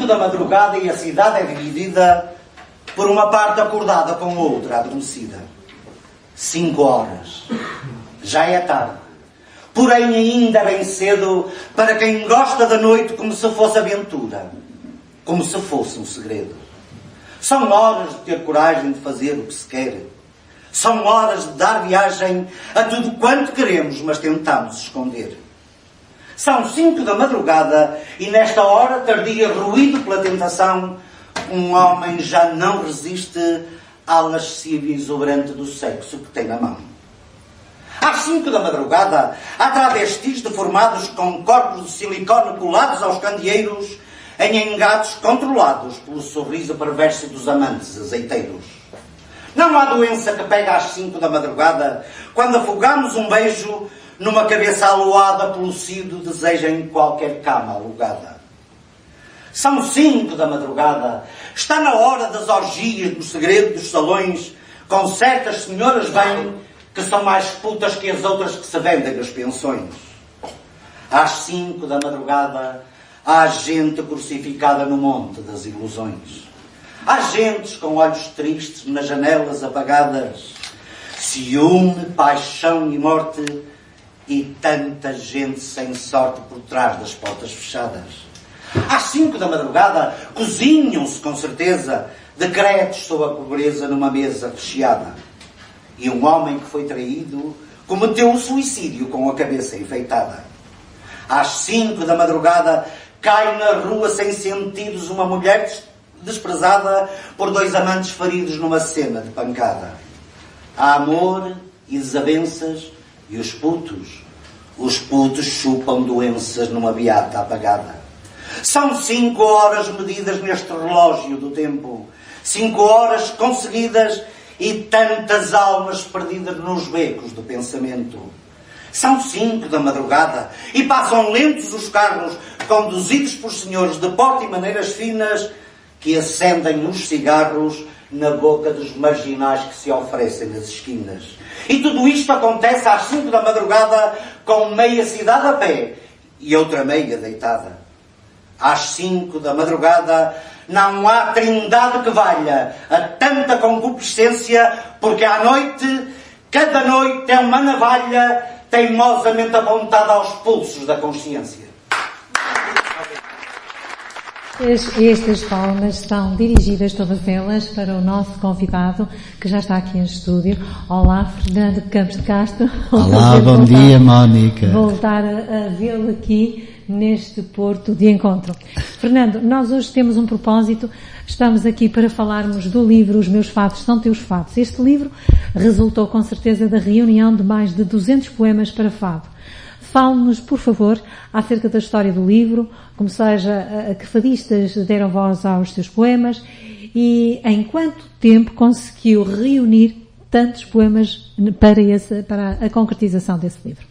5 da madrugada e a cidade é dividida por uma parte acordada com outra adormecida. 5 horas. Já é tarde. Porém ainda bem cedo para quem gosta da noite como se fosse aventura. Como se fosse um segredo. São horas de ter coragem de fazer o que se quer. São horas de dar viagem a tudo quanto queremos, mas tentamos esconder. São 5 da madrugada e nesta hora tardia, ruído pela tentação, um homem já não resiste à lascívia exuberante do sexo que tem na mão. Às 5 da madrugada, há travestis deformados com corpos de silicone colados aos candeeiros em engados controlados pelo sorriso perverso dos amantes azeiteiros. Não há doença que pega às 5 da madrugada quando afogamos um beijo numa cabeça aluada pelo cido deseja em qualquer cama alugada. São 5 da madrugada, está na hora das orgias no segredo dos salões, com certas senhoras bem que são mais putas que as outras que se vendem nas pensões. Às 5 da madrugada, há gente crucificada no monte das ilusões. Há gentes com olhos tristes nas janelas apagadas, ciúme, paixão e morte, e tanta gente sem sorte por trás das portas fechadas. Às 5 da madrugada, cozinham-se com certeza decretos sobre a pobreza numa mesa recheada. E um homem que foi traído cometeu o suicídio com a cabeça enfeitada. Às 5 da madrugada, cai na rua sem sentidos uma mulher desprezada por 2 amantes feridos numa cena de pancada. Há amor e desavenças e os putos chupam doenças numa beata apagada. São 5 horas medidas neste relógio do tempo, 5 horas conseguidas e tantas almas perdidas nos becos do pensamento. São 5 da madrugada e passam lentos os carros conduzidos por senhores de porte e maneiras finas que acendem os cigarros na boca dos marginais que se oferecem nas esquinas. E tudo isto acontece às 5 da madrugada com meia cidade a pé e outra meia deitada. Às 5 da madrugada não há trindade que valha a tanta concupiscência, porque à noite, cada noite é uma navalha teimosamente apontada aos pulsos da consciência. Estas palmas são dirigidas todas elas para o nosso convidado, que já está aqui em estúdio. Olá, Fernando Campos de Castro. Olá, bom dia, Mónica. Voltar a vê-lo aqui neste Porto de Encontro. Fernando, nós hoje temos um propósito. Estamos aqui para falarmos do livro Os Meus Fados São Teus Fados. Este livro resultou com certeza da reunião de mais de 200 poemas para fado. Fale-nos, por favor, acerca da história do livro, como seja, a que fadistas deram voz aos seus poemas e em quanto tempo conseguiu reunir tantos poemas para a concretização desse livro.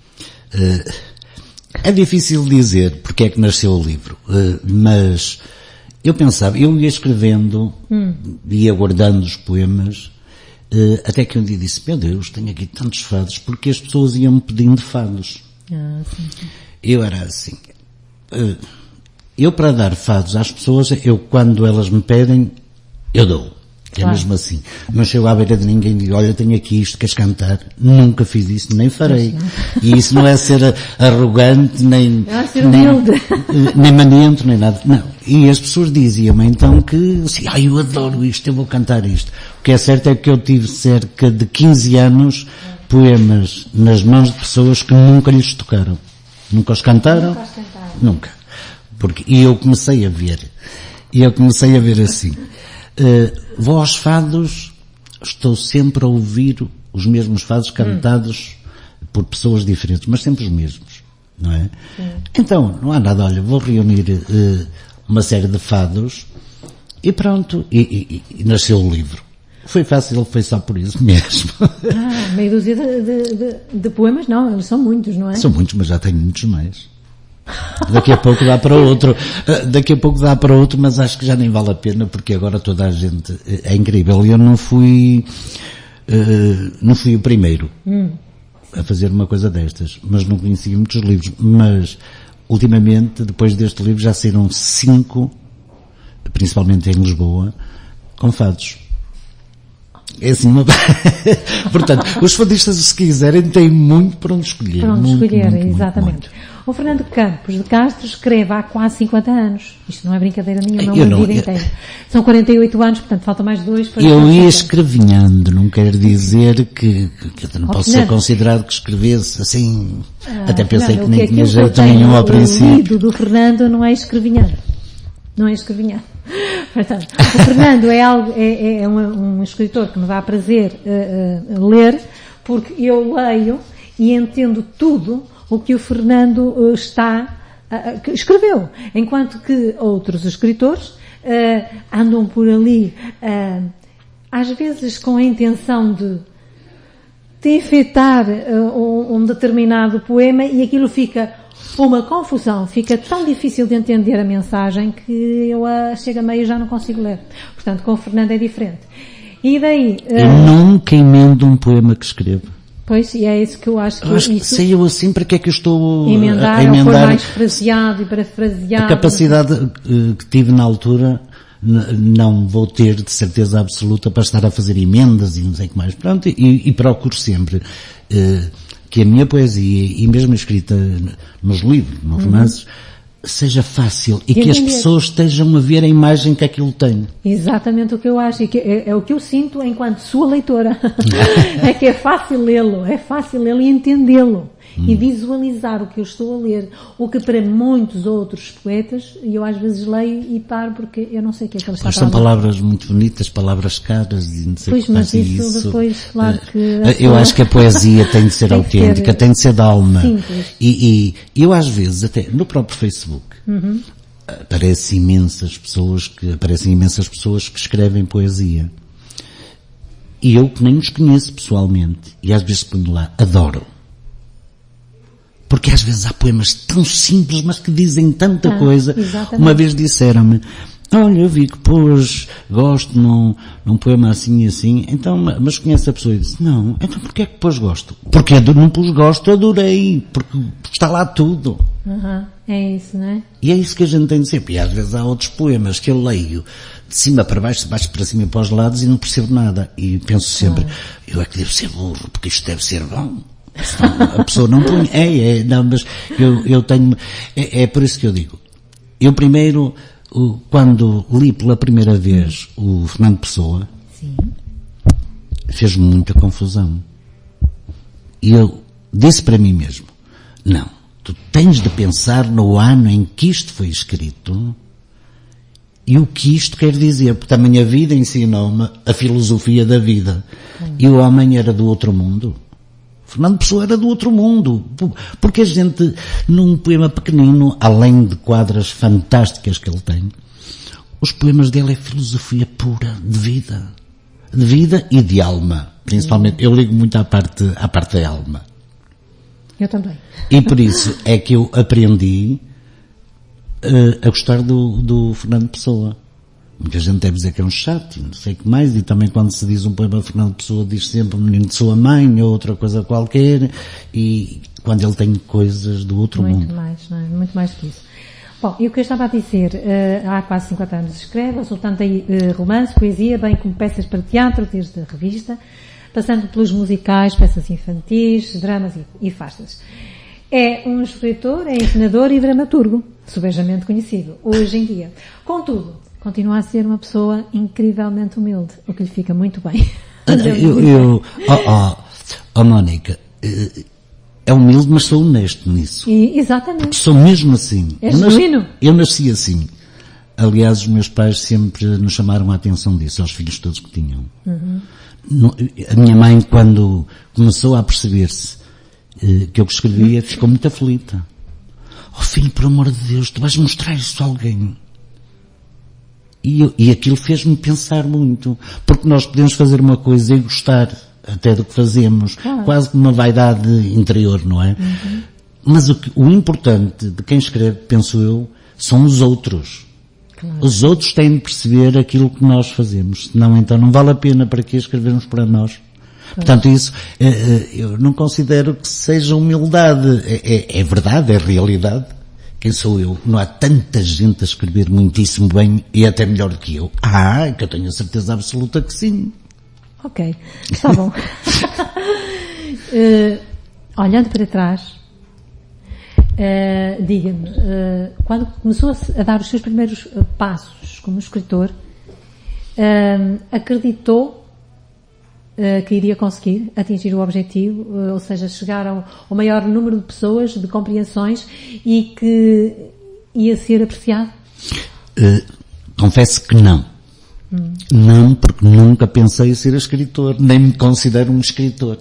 É difícil dizer porque é que nasceu o livro, mas eu pensava, eu ia escrevendo, ia guardando os poemas, até que um dia disse, meu Deus, tenho aqui tantos fados, porque as pessoas iam-me pedindo fados. Sim. Eu era assim, eu para dar fados às pessoas, eu quando elas me pedem, eu dou, é mesmo assim. Não chego à beira de ninguém e digo, olha, tenho aqui isto, queres cantar? Nunca fiz isso, nem farei. E isso não é ser arrogante, nem maniento, nem nada, não. E as pessoas diziam-me então que, assim, eu adoro isto, eu vou cantar isto. O que é certo é que eu tive cerca de 15 anos poemas nas mãos de pessoas que nunca lhes tocaram. Nunca os cantaram? Nunca. E eu comecei a ver. Assim. Vou aos fados, estou sempre a ouvir os mesmos fados cantados por pessoas diferentes, mas sempre os mesmos, não é? Então, não há nada, olha, vou reunir uma série de fados e pronto, e nasceu o livro. Foi fácil, foi só por isso mesmo. Meia dúzia de poemas, não, eles são muitos, não é? São muitos, mas já tenho muitos mais. Daqui a pouco dá para outro, mas acho que já nem vale a pena, porque agora toda a gente, é incrível. Eu não fui o primeiro a fazer uma coisa destas, mas não conhecia muitos livros. Mas, ultimamente, depois deste livro, já saíram 5 principalmente em Lisboa, com fados. É assim Portanto, os fadistas, se quiserem, têm muito para onde escolher. Para onde muito, escolher, muito, exatamente. Muito. O Fernando Campos de Castro escreve há quase 50 anos. Isto não é brincadeira nenhuma, é uma vida inteira. São 48 anos, portanto falta mais 2 para... Eu ia escrevinhando, não quer dizer que eu não posso ser considerado que escrevesse assim... Até pensei que nem tinha jeito nenhum ao princípio. O lido do Fernando não é escrevinhando. Não é escrevinhando. Portanto, o Fernando é um escritor que me dá prazer ler, porque eu leio e entendo tudo o que o Fernando que escreveu, enquanto que outros escritores andam por ali, às vezes com a intenção de enfeitar um determinado poema, e aquilo fica uma confusão, fica tão difícil de entender a mensagem que eu chego a meio e já não consigo ler. Portanto, com o Fernando é diferente. E daí... Eu nunca emendo um poema que escrevo. Pois, e é isso que eu acho que... Eu acho que sei eu assim, para que é que eu estou a emendar? Ou pôr mais fraseado e parafraseado. A capacidade que tive na altura, não vou ter de certeza absoluta para estar a fazer emendas e não sei o que mais. Pronto, e procuro sempre que a minha poesia, e mesmo escrita nos livros, nos romances, seja fácil e que as pessoas estejam a ver a imagem que aquilo tem. Exatamente o que eu acho, e que é o que eu sinto enquanto sua leitora. É que é fácil lê-lo e entendê-lo. E visualizar o que eu estou a ler, o que para muitos outros poetas, e eu às vezes leio e paro porque eu não sei o que é que ele está a falar. São palavras muito bonitas, palavras caras, e não sei o que mas isso depois, claro que... Eu acho que a poesia tem de ser autêntica, tem de ser da alma. Simples. E eu às vezes, até no próprio Facebook, aparecem imensas pessoas que escrevem poesia. E eu que nem os conheço pessoalmente, e às vezes ponho lá, adoro. Porque às vezes há poemas tão simples, mas que dizem tanta coisa. Exatamente. Uma vez disseram-me, olha, eu vi que pôs gosto num poema assim e assim, então, mas conhece a pessoa e disse, não, então porquê é que pôs gosto? Porque eu não pus gosto, adorei, porque está lá tudo. É isso, não é? E é isso que a gente tem de ser. E às vezes há outros poemas que eu leio de cima para baixo, de baixo para cima e para os lados e não percebo nada. E penso sempre, eu é que devo ser burro, porque isto deve ser bom. A pessoa não põe, não, mas eu tenho, é por isso que eu digo, eu primeiro, quando li pela primeira vez o Fernando Pessoa, fez-me muita confusão. E eu disse para mim mesmo, não, tu tens de pensar no ano em que isto foi escrito e o que isto quer dizer, porque a minha vida ensinou-me a filosofia da vida. E o homem era do outro mundo. Fernando Pessoa era do outro mundo, porque a gente, num poema pequenino, além de quadras fantásticas que ele tem, os poemas dele é filosofia pura, de vida e de alma, principalmente. Eu ligo muito à parte da alma. Eu também. E por isso é que eu aprendi a gostar do Fernando Pessoa. Muita gente deve dizer que é um chato, e não sei o que mais, e também quando se diz um poema de Fernando Pessoa diz sempre menino de sua mãe, ou outra coisa qualquer, e quando ele tem coisas do outro mundo. Muito mais, não é? Muito mais que isso. Bom, e o que eu estava a dizer, há quase 50 anos escreve, resultando daí romance, poesia, bem como peças para teatro, desde a revista, passando pelos musicais, peças infantis, dramas e farsas. É um escritor, é encenador e dramaturgo, subejamente conhecido, hoje em dia. Contudo, continua a ser uma pessoa incrivelmente humilde, o que lhe fica muito bem. Mónica, é humilde, mas sou honesto nisso. Exatamente. Porque sou mesmo assim. É genuíno. Eu nasci assim. Aliás, os meus pais sempre nos chamaram a atenção disso, aos filhos todos que tinham. A minha mãe, quando começou a perceber-se que eu escrevia, ficou muito aflita. Oh filho, por amor de Deus, tu vais mostrar isso a alguém. E aquilo fez-me pensar muito, porque nós podemos fazer uma coisa e gostar até do que fazemos, quase como uma vaidade interior, não é? Mas o importante de quem escreve, penso eu, são os outros. Claro. Os outros têm de perceber aquilo que nós fazemos, senão então não vale a pena para que escrevermos para nós. Portanto, isso, eu não considero que seja humildade, é verdade, é realidade. Quem sou eu? Não há tanta gente a escrever muitíssimo bem e até melhor do que eu. Que eu tenho a certeza absoluta que sim. Ok, está bom. Olhando para trás, diga-me, quando começou a dar os seus primeiros passos como escritor, acreditou que iria conseguir atingir o objetivo, ou seja, chegar ao maior número de pessoas, de compreensões, e que ia ser apreciado? Confesso que não. Não, porque nunca pensei em ser escritor, nem me considero um escritor.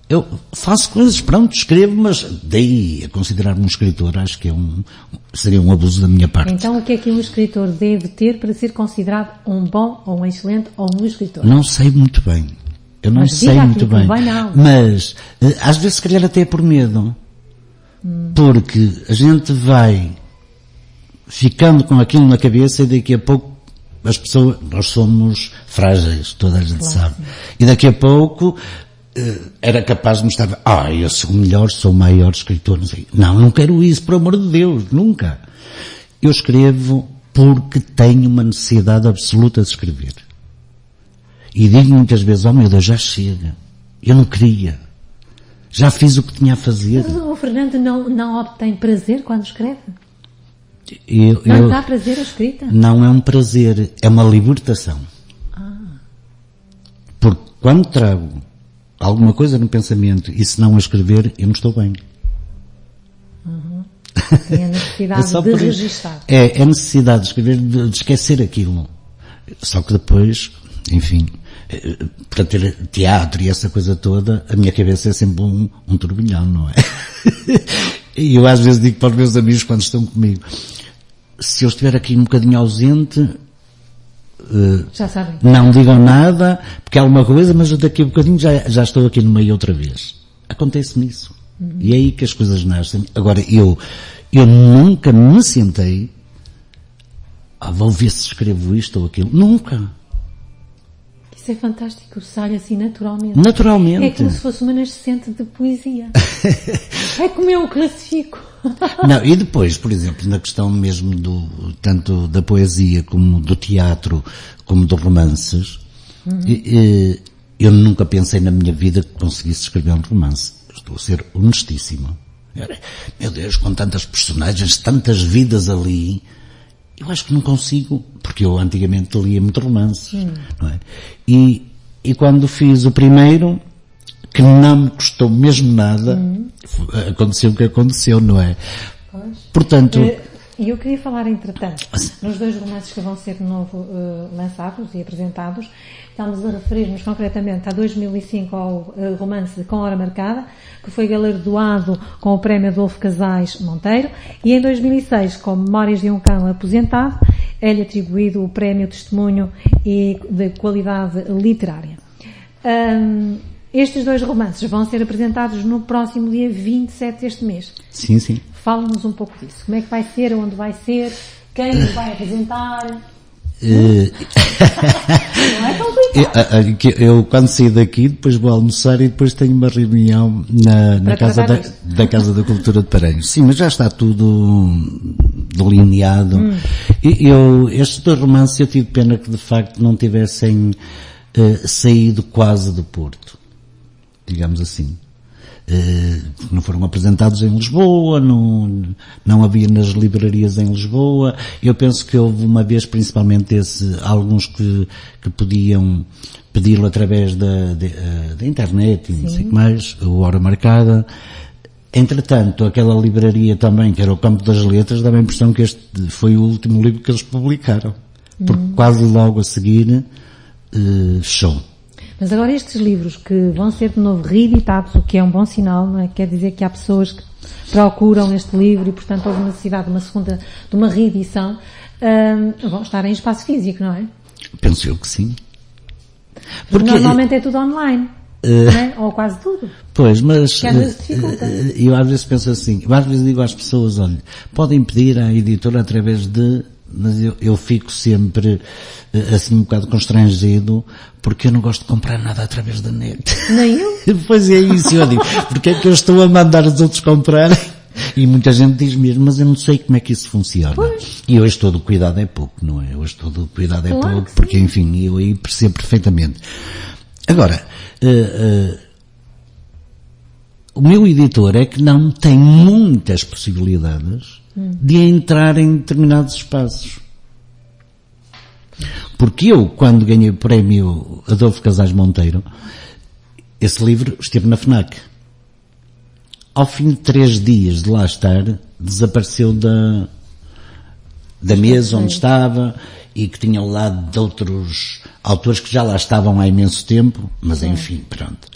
Eu faço coisas, pronto, escrevo, mas daí a considerar-me um escritor, acho que seria um abuso da minha parte. Então o que é que um escritor deve ter para ser considerado um bom, ou um excelente, ou um escritor? Não sei muito bem. Eu não sei muito bem. Mas, às vezes, se calhar até por medo. Porque a gente vai ficando com aquilo na cabeça e daqui a pouco as pessoas, nós somos frágeis, toda a gente sabe. E daqui a pouco era capaz de me estar, eu sou o melhor, sou o maior escritor, não sei. Não quero isso, por amor de Deus, nunca. Eu escrevo porque tenho uma necessidade absoluta de escrever. E digo muitas vezes, meu Deus, já chega. Eu não queria. Já fiz o que tinha a fazer. Mas o Fernando não obtém prazer quando escreve? Não lhe dá prazer a escrita? Não é um prazer, é uma libertação. Porque quando trago alguma coisa no pensamento e se não a escrever, eu não estou bem. Tem a necessidade de registrar. É a necessidade de escrever, de esquecer aquilo. Só que depois, enfim, para ter teatro e essa coisa toda, a minha cabeça é sempre um turbilhão, não é? E eu às vezes digo para os meus amigos quando estão comigo, se eu estiver aqui um bocadinho ausente, já sabem. Não digam nada, porque há alguma coisa, mas daqui a bocadinho já estou aqui no meio outra vez. Acontece-me isso. E é aí que as coisas nascem. Agora, eu nunca me sentei, vou ver se escrevo isto ou aquilo. Nunca. Isso é fantástico, sai assim naturalmente. Naturalmente. É como se fosse uma nascente de poesia. É como eu classifico. Não, e depois, por exemplo, na questão mesmo tanto da poesia como do teatro, como dos romances, eu nunca pensei na minha vida que conseguisse escrever um romance. Estou a ser honestíssimo. Meu Deus, com tantas personagens, tantas vidas ali, eu acho que não consigo, porque eu antigamente lia muito romance, não é? E quando fiz o primeiro, que não me custou mesmo nada, aconteceu o que aconteceu, não é? Pois. Portanto... E eu queria falar, entretanto, nos 2 romances que vão ser de novo lançados e apresentados, estamos a referir-nos concretamente a 2005 ao romance Com Hora Marcada, que foi galardoado com o prémio Adolfo Casais Monteiro, e em 2006, com Memórias de um Cão Aposentado, é-lhe atribuído o prémio Testemunho e de Qualidade Literária. Estes 2 romances vão ser apresentados no próximo dia 27 deste mês. Sim, sim. Fala-nos um pouco disso. Como é que vai ser, onde vai ser, quem nos vai apresentar? Não é complicado. Eu quando sair daqui, depois vou almoçar e depois tenho uma reunião na Casa da Casa da Cultura de Paranhos. Sim, mas já está tudo delineado. Estes 2 romances eu tive pena que de facto não tivessem saído quase do Porto, digamos assim. Não foram apresentados em Lisboa, não havia nas livrarias em Lisboa. Eu penso que houve uma vez, principalmente alguns que podiam pedi-lo através da internet e não sei o que mais, o Hora Marcada. Entretanto, aquela livraria também, que era o Campo das Letras, dá a impressão que este foi o último livro que eles publicaram. Porque quase logo a seguir fechou. Mas agora estes livros que vão ser de novo reeditados, o que é um bom sinal, não é? Quer dizer que há pessoas que procuram este livro e, portanto, houve necessidade de uma reedição, vão estar em espaço físico, não é? Penso eu que sim. Porque normalmente é tudo online, não é? Ou quase tudo. Pois, mas eu às vezes penso assim, às vezes digo às pessoas, olha, podem pedir à editora através de... Mas eu fico sempre assim um bocado constrangido, porque eu não gosto de comprar nada através da net. Nem eu. Pois é isso, eu digo, porque é que eu estou a mandar os outros comprarem E muita gente diz mesmo, mas eu não sei como é que isso funciona. Pois. E hoje todo o cuidado é pouco, não é? Hoje todo o cuidado é Claro pouco, que porque enfim, eu aí percebo perfeitamente. Agora, o meu editor é que não tem muitas possibilidades de entrar em determinados espaços. Porque eu, quando ganhei o prémio Adolfo Casais Monteiro, esse livro esteve na FNAC. Ao fim de 3 dias de lá estar, desapareceu da mesa onde estava e que tinha ao lado de outros autores que já lá estavam há imenso tempo, mas enfim, pronto.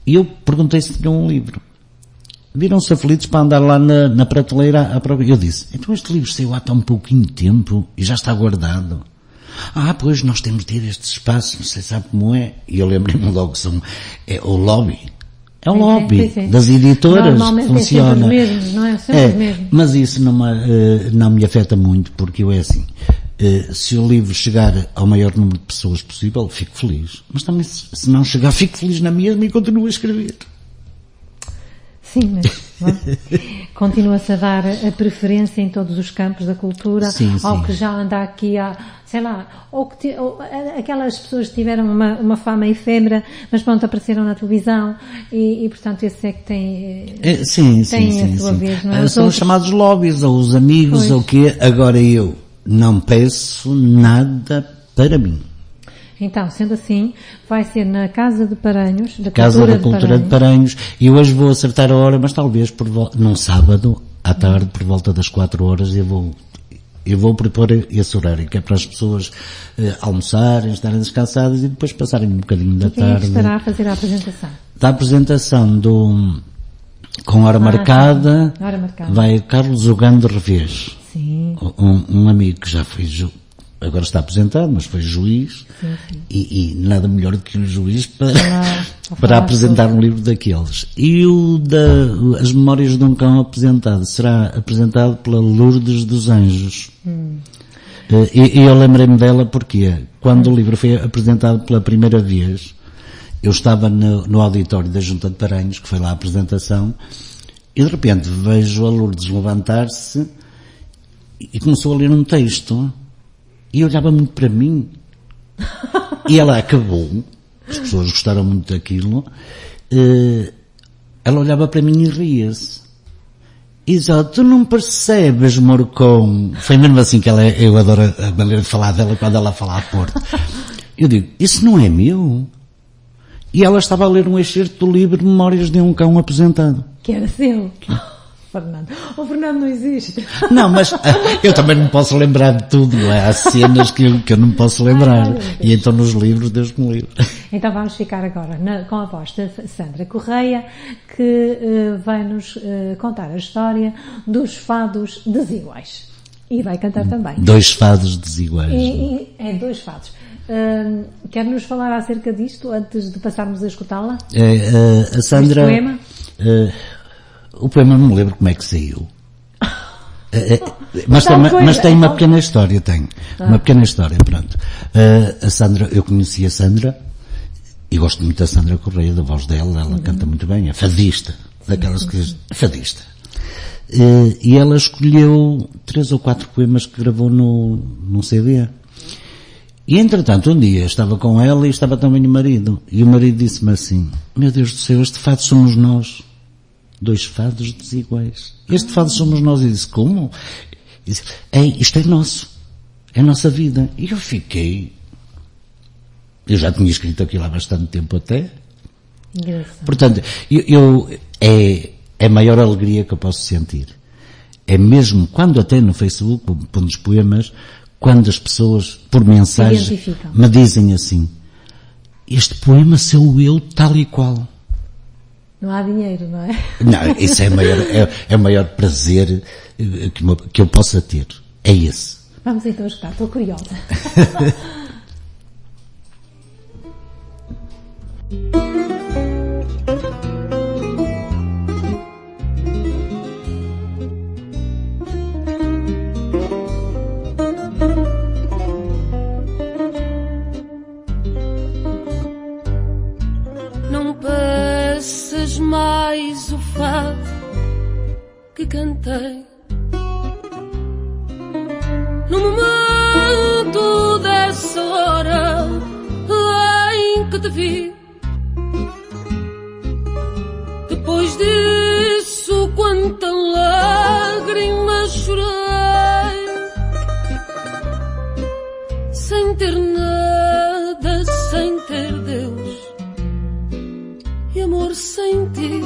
E eu perguntei se tinham um livro. Viram-se aflitos para andar lá na prateleira à própria. Eu disse, então este livro saiu há tão pouquinho tempo e já está guardado. Pois nós temos de ter estes espaços, não sei se sabe como é. E eu lembrei-me logo que é o lobby. É o lobby das editoras que funciona. Normalmente é sempre os mesmos, não é? Sempre os mesmos. Mas isso não me afeta muito, porque eu é assim, se o livro chegar ao maior número de pessoas possível, fico feliz. Mas também se não chegar, fico feliz na mesma e continuo a escrever. Sim, mas continua-se a dar a preferência em todos os campos da cultura, ao que já anda aqui sei lá, ou aquelas pessoas que tiveram uma fama efêmera, mas pronto, apareceram na televisão e portanto esse é que tem a sua vez, não é? São os chamados lobbies, ou os amigos, ou o quê. Agora eu não peço nada para mim. Então, sendo assim, vai ser na Casa de Paranhos, Casa da Cultura de Paranhos, e hoje vou acertar a hora, mas talvez num sábado, à tarde, por volta das 4 horas, eu vou propor esse horário, que é para as pessoas almoçarem, estarem descansadas e depois passarem um bocadinho da tarde. Quem estará a fazer a apresentação? Da apresentação com hora marcada, vai Carlos Ogando Revés. Sim. Um amigo que já foi agora está aposentado, mas foi juiz, e nada melhor do que um juiz para apresentar um livro daqueles. E as Memórias de um Cão Aposentado será apresentado pela Lourdes dos Anjos. E eu lembrei-me dela porque quando o livro foi apresentado pela primeira vez, eu estava no auditório da Junta de Paranhos, que foi lá a apresentação, e de repente vejo a Lourdes levantar-se e começou a ler um texto. E olhava muito para mim. E ela acabou. As pessoas gostaram muito daquilo. Ela olhava para mim e ria-se. E dizia, tu não percebes, Morcão? Foi mesmo assim que eu adoro a maneira de falar dela quando ela fala a Porto. Eu digo, isso não é meu? E ela estava a ler um excerto do livro Memórias de um Cão Aposentado. Que era seu. Fernando. O Fernando não existe. Não, mas eu também não posso lembrar de tudo, não é? Há cenas que eu não posso lembrar. E então nos livros, Deus me livre. Então vamos ficar agora com a voz da Sandra Correia, que vai nos contar a história dos fados desiguais. E vai cantar também. 2 fados desiguais. 2 fados. Quer nos falar acerca disto antes de passarmos a escutá-la? A Sandra... Este poema? O poema não me lembro como é que saiu. Mas tem uma pequena história, uma pequena história, pronto. A Sandra, eu conheci a Sandra e gosto muito da Sandra Correia, da voz dela, ela canta muito bem, é fadista, daquelas que fadista. E ela escolheu 3 ou 4 poemas que gravou num CD. E entretanto, um dia estava com ela e estava também o marido. E o marido disse-me assim, meu Deus do céu, este fado somos nós. 2 fados desiguais. Este fado somos nós. E disse, como? E disse, isto é nosso. É a nossa vida. E eu fiquei... Eu já tinha escrito aquilo há bastante tempo até. Engraçado. Portanto, é a maior alegria que eu posso sentir. É mesmo quando até no Facebook, pondo os poemas, quando as pessoas, por mensagem, me dizem assim, este poema sou eu tal e qual. Não há dinheiro, não é? Não, isso é o maior prazer que eu possa ter. É esse. Vamos então escutar, estou curiosa. Mais o fado que cantei no momento dessa hora em que te vi. Depois disso, quanta lágrima chorei, sem ter nada, sem ter Deus e amor sem ti.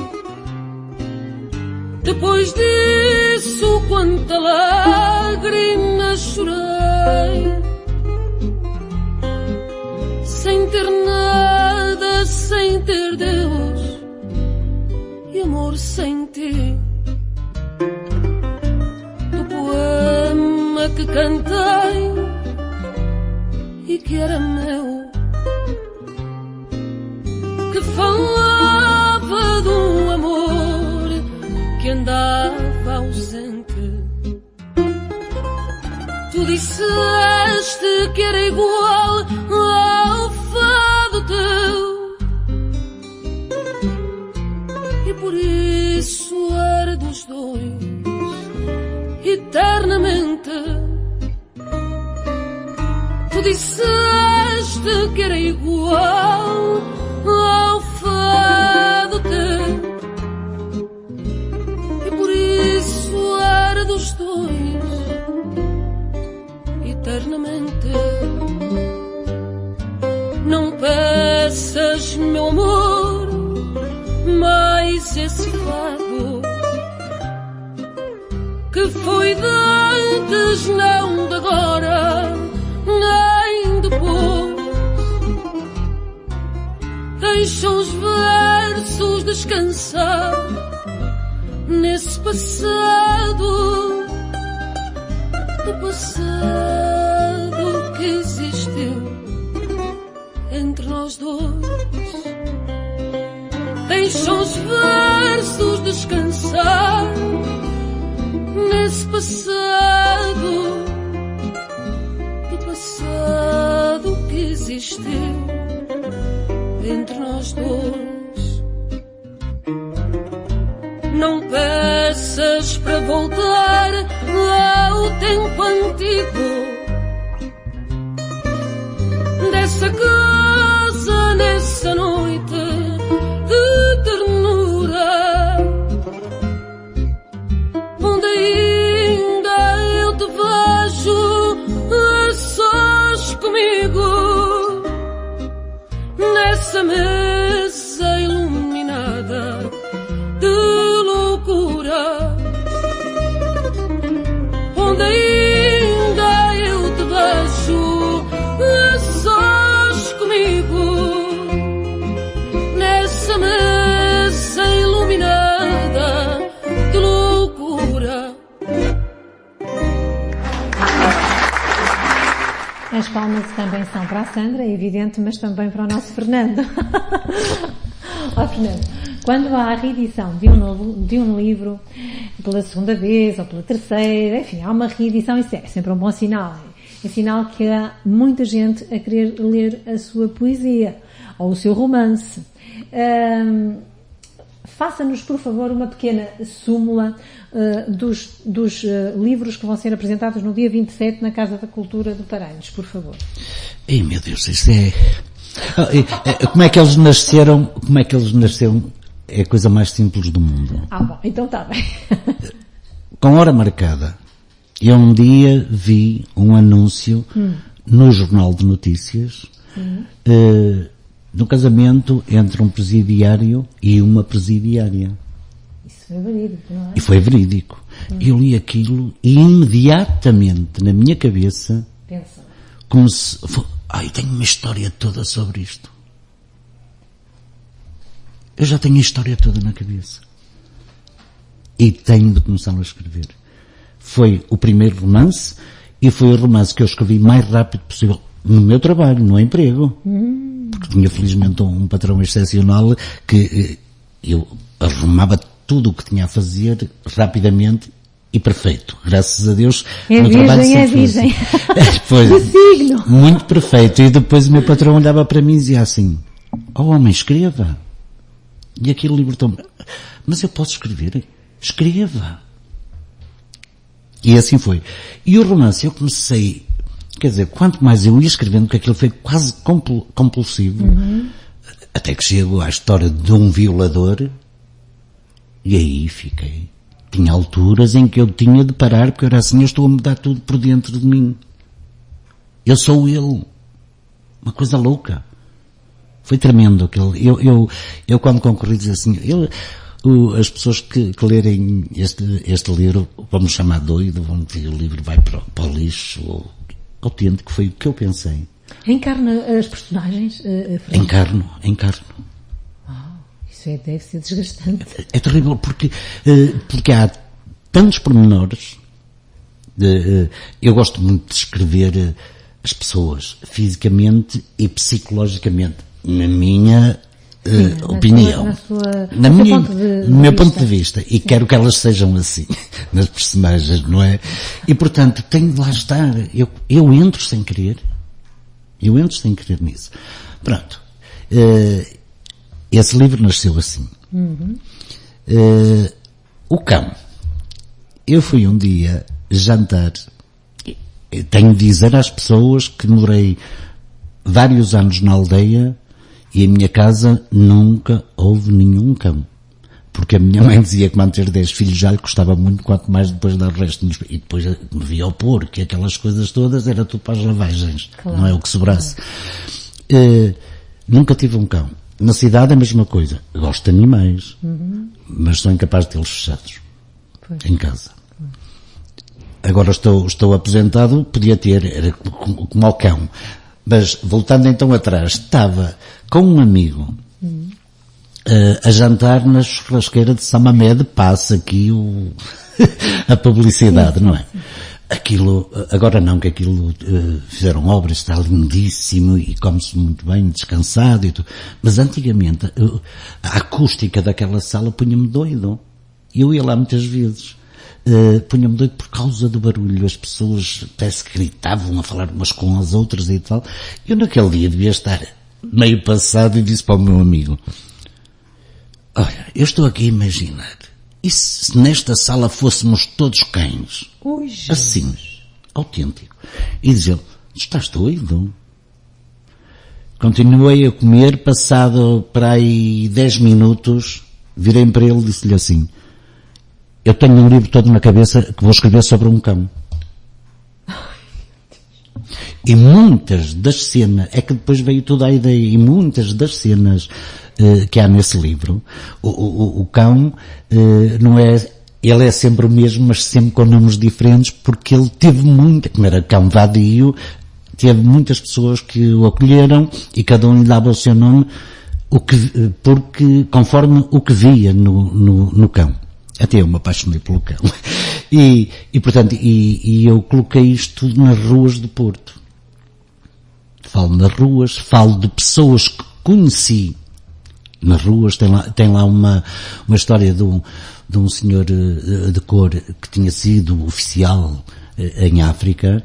Depois disso, quanta lágrima chorei, sem ter nada, sem ter Deus e amor sem ti. Do poema que cantei e que era meu, que falava de um amor que andava ausente. Tu disseste que era igual ao fado teu, e por isso era dos dois eternamente. Tu disseste que era igual ao fado teu, e por isso era dos dois eternamente. Não peças, meu amor, mais esse fado que foi de antes, não de agora, nem depois. Deixa os versos descansar nesse passado, do passado que existiu entre nós dois. Deixa os versos descansar nesse passado, do passado que existiu entre nós dois. Não peças para voltar ao tempo antigo dessa casa, nessa noite de ternura, onde ainda eu te vejo a sós comigo, nessa mesa iluminada de loucura, onde ainda eu te vejo a sós comigo, nessa mesa iluminada de loucura. As palmas também são para a Sandra, é evidente, mas também para o nosso Fernando. Ó Fernando, quando há a reedição de um livro, pela segunda vez ou pela terceira, enfim, há uma reedição, isso é sempre um bom sinal. É sinal que há muita gente a querer ler a sua poesia ou o seu romance. Faça-nos, por favor, uma pequena súmula dos livros que vão ser apresentados no dia 27 na Casa da Cultura de Paranhos, por favor. Ei, meu Deus, isto é... Como é que eles nasceram? É a coisa mais simples do mundo. Bom, então está bem. Com hora marcada. Eu um dia vi um anúncio no Jornal de Notícias no casamento entre um presidiário e uma presidiária. Isso foi verídico, não é? E foi verídico. Eu li aquilo e imediatamente na minha cabeça como se... tenho uma história toda sobre isto. Eu já tenho a história toda na cabeça. E tenho de começar a escrever. Foi o primeiro romance e foi o romance que eu escrevi mais rápido possível no meu trabalho, no emprego. Porque tinha felizmente um patrão excepcional que eu arrumava tudo o que tinha a fazer rapidamente e perfeito. Graças a Deus. É o meu trabalho virgem. Foi do signo. Muito perfeito. E depois o meu patrão olhava para mim e dizia assim: homem, escreva. E aquilo libertou-me. Mas eu posso escrever? Escreva. E assim foi. E o romance, eu comecei, quer dizer, quanto mais eu ia escrevendo, que aquilo foi quase compulsivo, até que chego à história de um violador, e aí fiquei. Tinha alturas em que eu tinha de parar, porque eu era assim, eu estou a mudar tudo por dentro de mim. Eu sou ele. Uma coisa louca. Foi tremendo aquele. Eu quando concorri dizia assim, as pessoas que lerem este livro vão me chamar doido, vão dizer o livro vai para o lixo, ou autêntico, foi o que eu pensei. Encarna as personagens? Encarno. Isso deve ser desgastante. É terrível porque há tantos pormenores. Eu gosto muito de escrever as pessoas, fisicamente e psicologicamente, na minha opinião. No meu ponto de vista. E quero que elas sejam assim, nas personagens, não é? E portanto, tenho de lá estar. Eu entro sem querer. Eu entro sem querer nisso. Pronto. Esse livro nasceu assim. O cão. Eu fui um dia jantar. Tenho de dizer às pessoas que morei vários anos na aldeia e em minha casa nunca houve nenhum cão. Porque a minha mãe dizia que manter 10 filhos já lhe custava muito, quanto mais depois dar o resto. E depois me via ao porco, e aquelas coisas todas, era tudo para as lavagens. Claro. Não é o que sobrasse. Nunca tive um cão. Na cidade é a mesma coisa. Gosto de animais, mas sou incapaz de tê-los fechados. Pois. Em casa. Agora estou aposentado, podia ter, era como ao cão. Mas, voltando então atrás, estava com um amigo a jantar na churrasqueira de Samamed, passa aqui a publicidade, não é? Aquilo, agora não, que aquilo fizeram obras, está lindíssimo e come-se muito bem, descansado e tudo. Mas antigamente, a acústica daquela sala punha-me doido. Eu ia lá muitas vezes. Punha-me doido por causa do barulho. As pessoas parece que gritavam a falar umas com as outras e tal. Eu naquele dia devia estar meio passado e disse para o meu amigo: olha, eu estou aqui a imaginar, e se nesta sala fôssemos todos cães? Assim, autêntico. E diz ele: estás doido? Continuei a comer, passado para aí 10 minutos, virei para ele e disse-lhe assim: eu tenho um livro todo na cabeça que vou escrever sobre um cão. E muitas das cenas, é que depois veio toda a ideia, e muitas das cenas que há nesse livro, o cão não é, ele é sempre o mesmo, mas sempre com nomes diferentes, porque ele teve como era cão vadio, teve muitas pessoas que o acolheram e cada um lhe dava o seu nome, porque conforme o que via no cão. Até eu me apaixonei pelo cão. E portanto, eu coloquei isto tudo nas ruas do Porto. Falo nas ruas, falo de pessoas que conheci nas ruas. Tem lá uma história de um senhor de cor que tinha sido oficial em África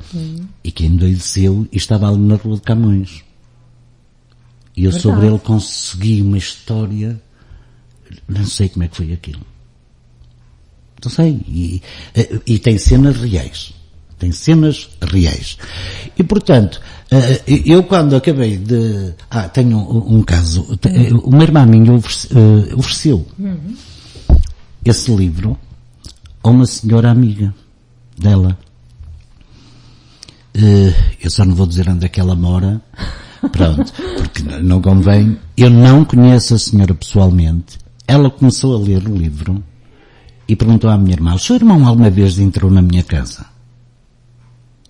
e que endoideceu e estava ali na rua de Camões. E eu sobre ele consegui uma história, não sei como é que foi aquilo. Não sei. E tem cenas reais. Tem cenas reais. E, portanto, eu quando acabei de... tenho um caso. Uma irmã minha ofereceu esse livro a uma senhora amiga dela. Eu só não vou dizer onde é que ela mora. Pronto. Porque não convém. Eu não conheço a senhora pessoalmente. Ela começou a ler o livro e perguntou à minha irmã: o seu irmão alguma vez entrou na minha casa?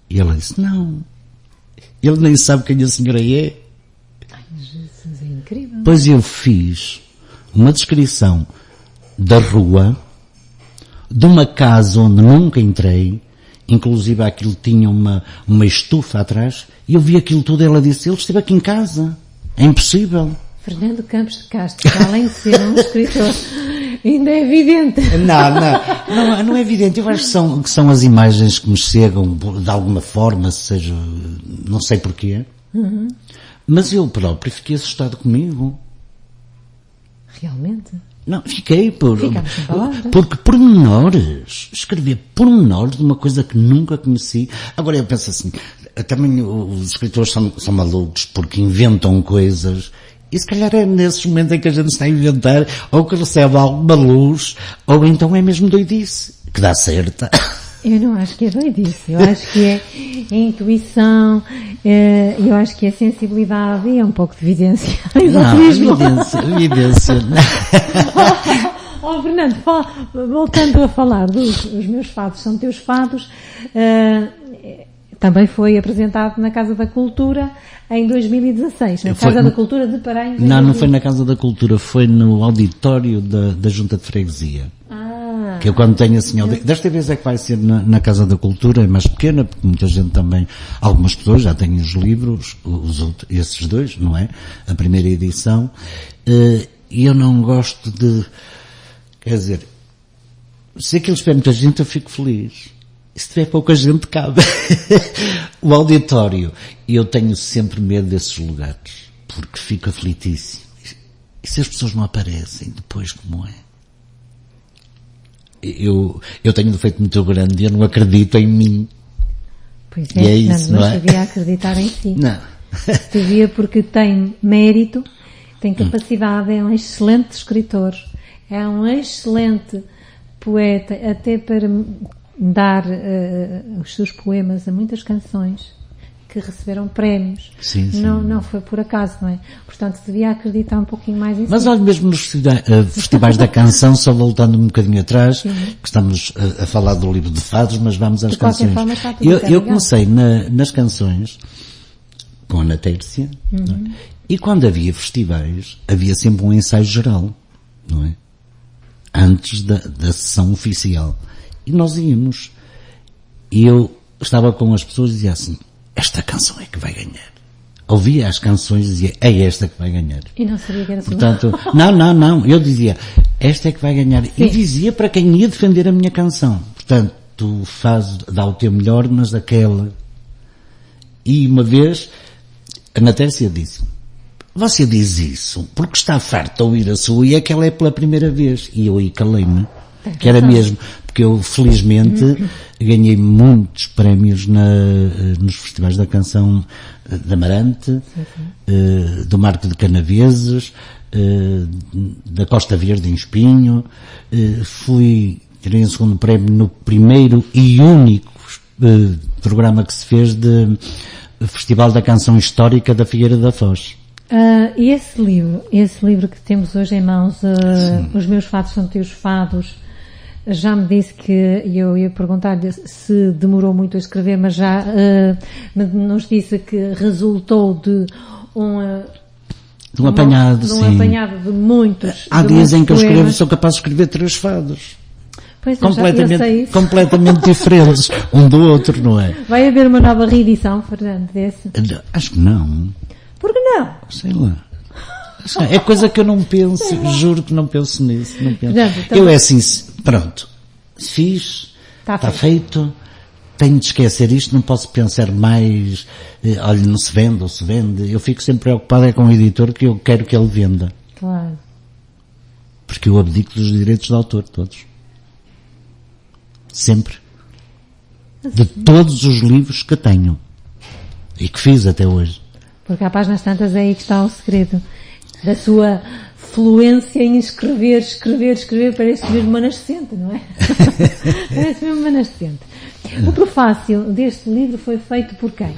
E ela disse: não. Ele nem sabe quem a senhora é. Ai, Jesus, é incrível. Pois eu fiz uma descrição da rua, de uma casa onde nunca entrei, inclusive aquilo tinha uma estufa atrás, e eu vi aquilo tudo. Ela disse: ele esteve aqui em casa. É impossível. Fernando Campos de Castro, além de ser um escritor, ainda é evidente. Não é evidente. Eu acho que são as imagens que me chegam de alguma forma, seja, não sei porquê. Mas eu próprio fiquei assustado comigo. Realmente? Não, fiquei Ficamos sem palavras. porque pormenores, escrever pormenores de uma coisa que nunca conheci. Agora eu penso assim, também os escritores são malucos porque inventam coisas, e se calhar é nesses momentos em que a gente está a inventar, ou que recebe alguma luz, ou então é mesmo doidice, que dá certa. Eu não acho que é doidice, eu acho que é intuição, eu acho que é sensibilidade e é um pouco de evidência. Não, evidência. Oh, Fernando, voltando a falar os meus fados são teus fados, também foi apresentado na Casa da Cultura em 2016, na Casa da Cultura de Paranhos. Não foi na Casa da Cultura, foi no auditório da Junta de Freguesia. Que eu quando tenho assim, desta vez é que vai ser na Casa da Cultura, é mais pequena, porque muita gente também, algumas pessoas já têm os livros, esses dois, não é? A primeira edição, e eu não gosto quer dizer, se aquilo estiver muita gente eu fico feliz. E se tiver pouca gente cabe. O auditório, eu tenho sempre medo desses lugares, porque fico aflitíssimo. E se as pessoas não aparecem depois, como é? Eu tenho um defeito muito grande e eu não acredito em mim. Pois é, é isso, não é? devia acreditar em si. Não. Devia porque tem mérito, tem capacidade, é um excelente escritor, é um excelente poeta, até para dar os seus poemas a muitas canções que receberam prémios. Sim. Não foi por acaso, não é? Portanto, devia acreditar um pouquinho mais em si. Mas olha, mesmo nos festivais da canção, só voltando um bocadinho atrás, que estamos a falar do livro de fados, mas vamos às canções. Forma, está tudo Eu comecei nas canções com a Ana Tércia, não é? E quando havia festivais, havia sempre um ensaio geral, não é? Antes da sessão oficial. E nós íamos. E eu estava com as pessoas e dizia assim, esta canção é que vai ganhar. Ouvia as canções e dizia, é esta que vai ganhar. E não sabia que era sua. Portanto, não, eu dizia, esta é que vai ganhar. Sim. E dizia para quem ia defender a minha canção. Portanto, tu dá o teu melhor, mas aquela. E uma vez, a Ana Tércia disse, você diz isso porque está farto de ouvir a sua e aquela é pela primeira vez. E eu aí calei-me, que era mesmo, porque eu felizmente ganhei muitos prémios nos festivais da canção de Amarante, do Marco de Canaveses, da Costa Verde em Espinho, tirei um segundo prémio no primeiro e único programa que se fez de Festival da Canção Histórica da Figueira da Foz. E esse livro que temos hoje em mãos, Os Meus Fados São Teus Fados, já me disse que eu ia perguntar-lhe se demorou muito a escrever, mas já nos disse que resultou de um apanhado, de muitos. Há dias em que eu escrevo, sou capaz de escrever 3 fados. Pois eu sei isso. Completamente diferentes um do outro, não é? Vai haver uma nova reedição, Fernando, desse? Acho que não. Por que não? Sei lá. É coisa que eu não penso, juro que não penso nisso. Não penso. Então, eu é assim, pronto, fiz, está feito, tenho de esquecer isto, não posso pensar mais, olha, não se vende ou se vende. Eu fico sempre preocupado com o editor que eu quero que ele venda. Claro. Porque eu abdico dos direitos de autor, todos. Sempre. De todos os livros que tenho. E que fiz até hoje. Porque há páginas tantas é aí que está o segredo da sua fluência em escrever, parece mesmo uma nascente, não é? Parece mesmo uma nascente. O prefácio deste livro foi feito por quem?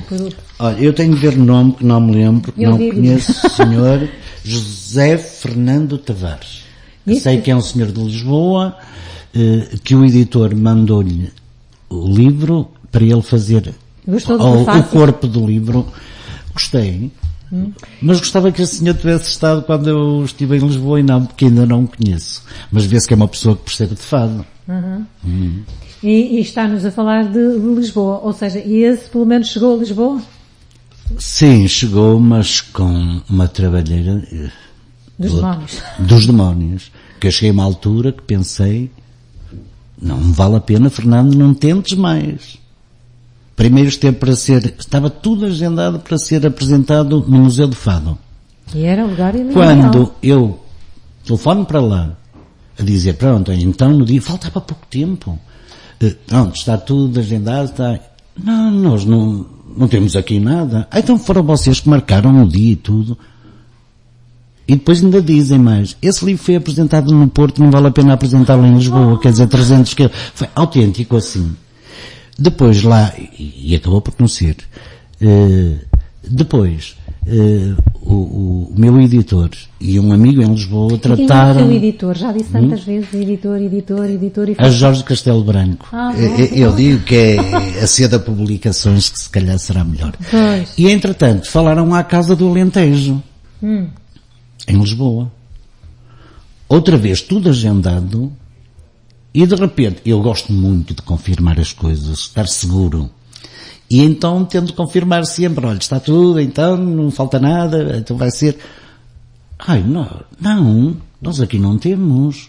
Olha, eu tenho de ver o nome, que não me lembro, porque não conheço o senhor José Fernando Tavares. Sei que é um senhor de Lisboa, que o editor mandou-lhe o livro para ele fazer o corpo do livro. Gostei, mas gostava que o senhor tivesse estado quando eu estive em Lisboa e não, porque ainda não o conheço. Mas vê-se que é uma pessoa que percebe de fado. E está-nos a falar de Lisboa, ou seja, e esse pelo menos chegou a Lisboa? Sim, chegou, mas com uma trabalheira dos demónios. Que eu cheguei a uma altura que pensei, não vale a pena, Fernando, não tentes mais. Primeiro estava tudo agendado para ser apresentado no Museu do Fado. E era o lugar ideal. Quando eu telefono para lá a dizer, pronto, então no dia, faltava pouco tempo. Pronto, está tudo agendado, está... Não, nós não temos aqui nada. Então foram vocês que marcaram o dia e tudo. E depois ainda dizem mais, esse livro foi apresentado no Porto, não vale a pena apresentá-lo em Lisboa, quer dizer, 300 quilos. Foi autêntico assim. Depois lá, e acabou por não ser, depois, o meu editor e um amigo em Lisboa trataram... Quem é o seu editor? Já disse tantas vezes, editor... E a Jorge Castelo Branco. Eu digo que é a Seda Publicações, que se calhar será melhor. Pois. E entretanto, falaram à Casa do Alentejo, em Lisboa. Outra vez, tudo agendado, e de repente, eu gosto muito de confirmar as coisas, estar seguro. E então tento confirmar sempre, olha, está tudo, então não falta nada, então vai ser... Ai, não, nós aqui não temos.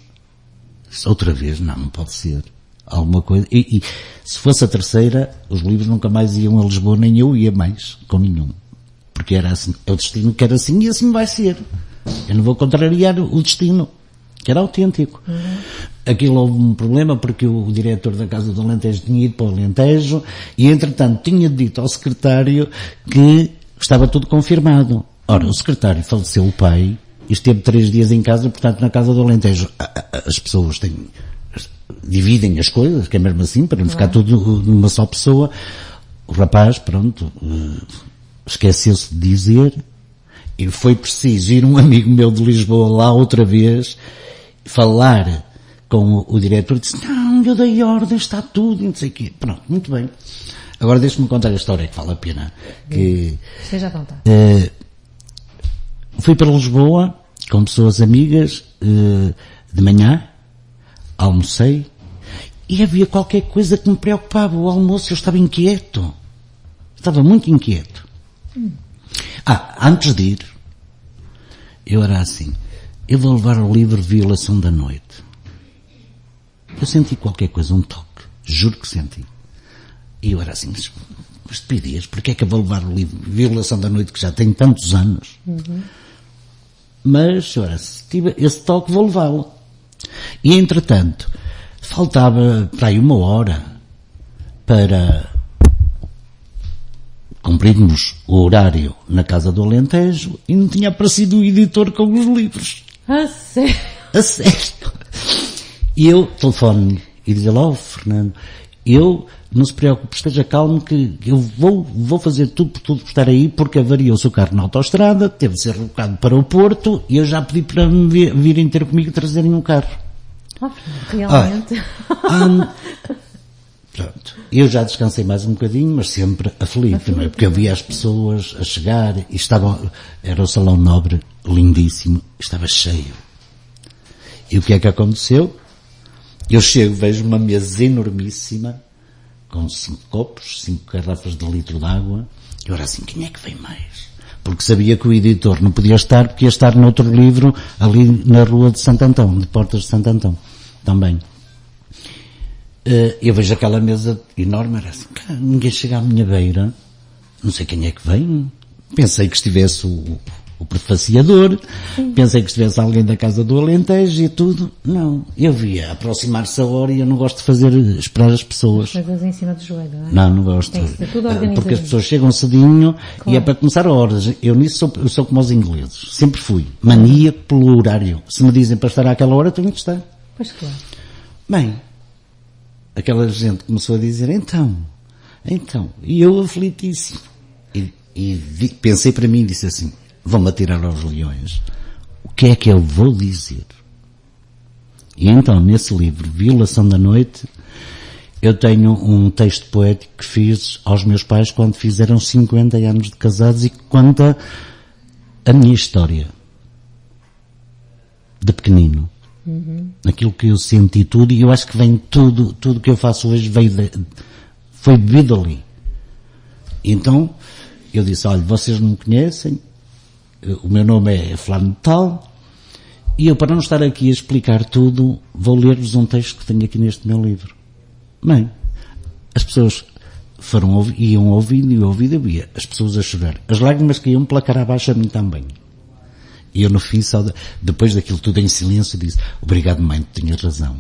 Outra vez, não pode ser. Alguma coisa. E se fosse a terceira, os livros nunca mais iam a Lisboa, nem eu ia mais, com nenhum. Porque era assim, é o destino que era assim e assim vai ser. Eu não vou contrariar o destino, que era autêntico. Aquilo houve um problema porque o diretor da Casa do Alentejo tinha ido para o Alentejo e, entretanto, tinha dito ao secretário que estava tudo confirmado. Ora, o secretário faleceu, o pai, e esteve 3 dias em casa, portanto, na Casa do Alentejo. As pessoas dividem as coisas, que é mesmo assim, para não ficar tudo numa só pessoa. O rapaz, pronto, esqueceu-se de dizer, e foi preciso ir um amigo meu de Lisboa lá outra vez, falar com o diretor, disse, não, eu dei ordem, está tudo, e não sei o quê. Pronto, muito bem. Agora deixe-me contar a história, que vale a pena. Seja à vontade. Fui para Lisboa, com pessoas amigas, de manhã, almocei, e havia qualquer coisa que me preocupava. O almoço, eu estava inquieto. Estava muito inquieto. Antes de ir, eu era assim, eu vou levar o livro Violação da Noite. Eu senti qualquer coisa, um toque. Juro que senti. E eu era assim, mas estupidez, porque é que eu vou levar o livro Violação da Noite, que já tem tantos anos? Mas, ora, se tive esse toque, vou levá-lo. E, entretanto, faltava para aí 1 hora para cumprirmos o horário na Casa do Alentejo e não tinha aparecido o editor com os livros. A sério? A sério. E eu telefono-lhe e diz-lhe, Fernando, não se preocupe, esteja calmo que eu vou fazer tudo por tudo por estar aí, porque avariou-se o carro na autoestrada, teve de ser relocado para o Porto e eu já pedi para me virem ter comigo e trazerem um carro. Realmente. Pronto. Eu já descansei mais um bocadinho, mas sempre aflito, não é? Porque eu via as pessoas a chegar e era o Salão Nobre lindíssimo, estava cheio. E o que é que aconteceu? Eu chego, vejo uma mesa enormíssima, com 5 copos, 5 garrafas de litro de água, e eu era assim, quem é que vem mais? Porque sabia que o editor não podia estar, porque ia estar noutro livro, ali na rua de Santo Antão, de Portas de Santo Antão, também. Eu vejo aquela mesa enorme, era assim, ninguém chega à minha beira, não sei quem é que vem. Pensei que estivesse o prefaciador, pensei que estivesse alguém da Casa do Alentejo e tudo. Não, eu via aproximar-se a hora e eu não gosto de fazer esperar as pessoas. Coisas em cima do joelho, não é? Não gosto. Tem que ser tudo organizado. Porque as pessoas chegam cedinho e é para começar a horas. Eu nisso sou como os ingleses. Sempre fui. Maníaco pelo horário. Se me dizem para estar àquela hora, tenho que estar. Pois claro. Bem, aquela gente começou a dizer, então, e eu aflitíssimo. E pensei para mim e disse assim, vão-me atirar aos leões. O que é que eu vou dizer? E então, nesse livro, Violação da Noite, eu tenho um texto poético que fiz aos meus pais quando fizeram 50 anos de casados e que conta a minha história de pequenino. Aquilo que eu senti tudo, e eu acho que vem tudo que eu faço hoje foi bebido ali. Então, eu disse, olha, vocês não me conhecem, o meu nome é Flávio de Tal, e eu, para não estar aqui a explicar tudo, vou ler-vos um texto que tenho aqui neste meu livro. Bem, as pessoas iam ouvindo e ouvindo, eu via as pessoas a chorar. As lágrimas caíam pela cara abaixo a mim também. E eu no fim, depois daquilo tudo em silêncio, disse, obrigado mãe, tu tinhas razão.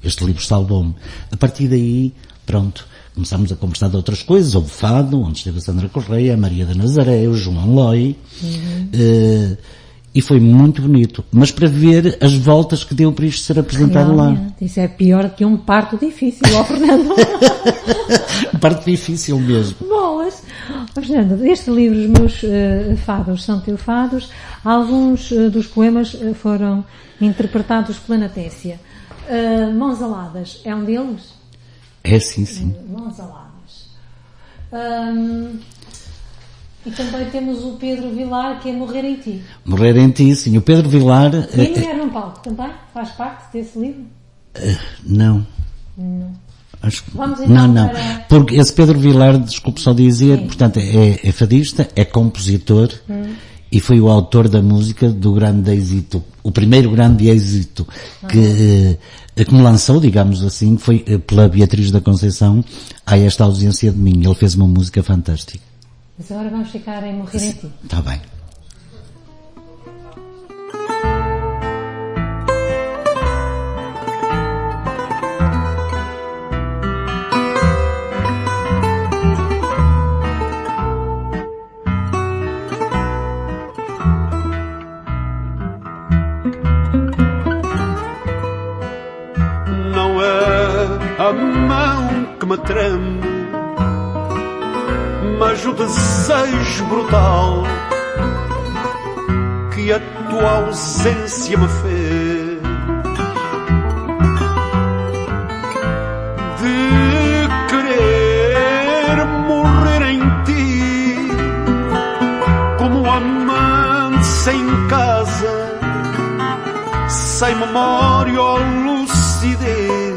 Este livro salvou-me. A partir daí, pronto, começámos a conversar de outras coisas. Houve Fado, onde esteve a Sandra Correia, a Maria da Nazaré, o João Loi. E foi muito bonito. Mas para ver as voltas que deu para isto ser apresentado lá. Isso é pior que um parto difícil, ó Fernando. Um parto difícil mesmo. Bolas. Fernando, este livro, Os Meus Fados São Teus Fados, alguns dos poemas foram interpretados pela Natécia. Mãos Aladas é um deles? É, sim. Mãos Aladas. E também temos o Pedro Vilar, que é Morrer em Ti. Morrer em Ti, sim. O Pedro Vilar... E a Mulher num Palco também? Faz parte desse livro? Não. Acho que... Vamos então não. Porque esse Pedro Vilar, desculpe só dizer, portanto, é fadista, é compositor e foi o autor da música do grande êxito, o primeiro grande êxito que me lançou, digamos assim, foi pela Beatriz da Conceição, Há Esta Ausência de Mim. Ele fez uma música fantástica. Mas agora vamos ficar em Morrer em Ti. Está bem. Não é a mão que me treme, mas o desejo brutal que a tua ausência me fez de querer morrer em ti, como um amante sem casa, sem memória ou lucidez.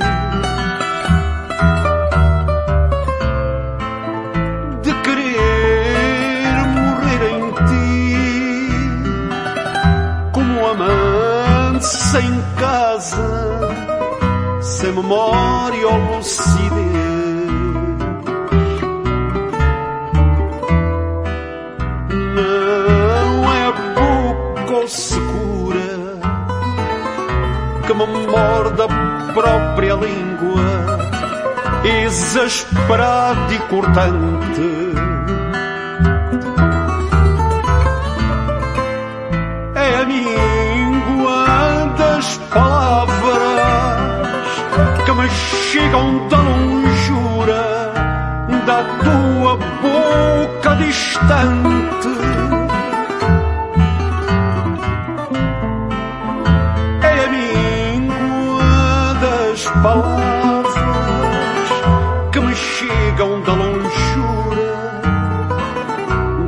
Sem casa, sem memória ou lucidez. Não é a boca ou secura que me morde a própria língua, exasperada e cortante. É a míngua das palavras que me chegam da longura da tua boca distante. É a míngua das palavras que me chegam da longura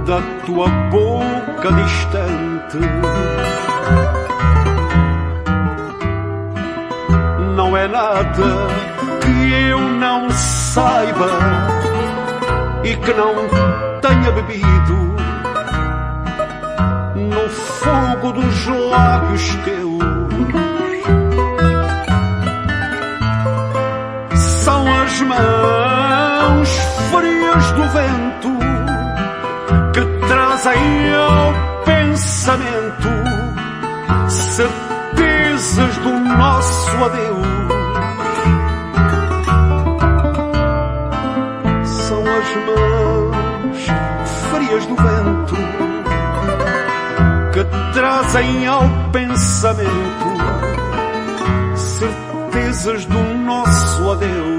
da tua boca distante. Não é nada que eu não saiba e que não tenha bebido no fogo dos lábios teus. São as mãos frias do vento que trazem ao pensamento certezas do nosso adeus. São as mãos frias do vento que trazem ao pensamento certezas do nosso adeus.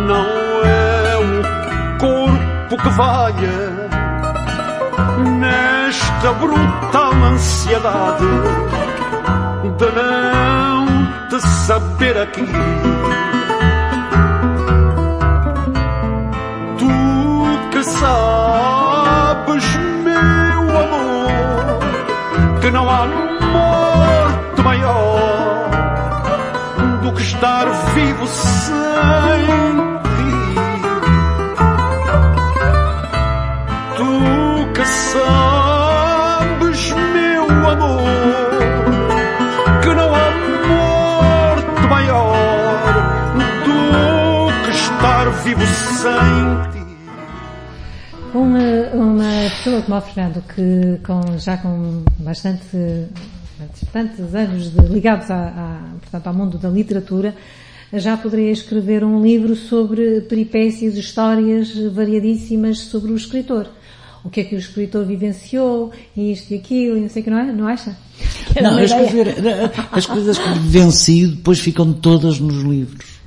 Não é o corpo que valha nesta brutal ansiedade de não te saber aqui. Tu que sabes, meu amor, que não há morte maior do que estar vivo sem ti. Tu que sabes, meu amor, que não há morte maior do que estar vivo sem ti. Uma pessoa como o Fernando, que já com bastantes anos ligados portanto, ao mundo da literatura, já poderia escrever um livro sobre peripécias, histórias variadíssimas sobre o escritor. O que é que o escritor vivenciou, e isto e aquilo, e não sei o que, não acha? Não, as coisas que vivencio depois ficam todas nos livros.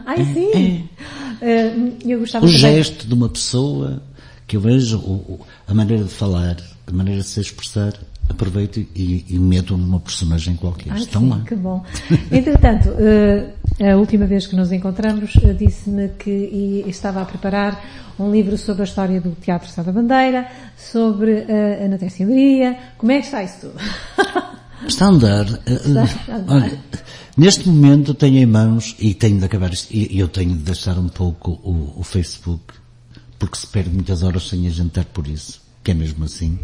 Ai, sim! Eu gostava o gesto de uma pessoa que eu vejo, a maneira de falar, a maneira de se expressar, aproveito e meto numa personagem qualquer. Estão sim, lá. Que bom. Entretanto, a última vez que nos encontramos, disse-me que estava a preparar um livro sobre a história do Teatro Sá da Bandeira, sobre a Ana Teixeira. Como é que está isso tudo? Está a andar. Olha, neste momento tenho em mãos, e tenho de acabar isto, e eu tenho de deixar um pouco o Facebook, porque se perde muitas horas sem a gente estar por isso, que é mesmo assim.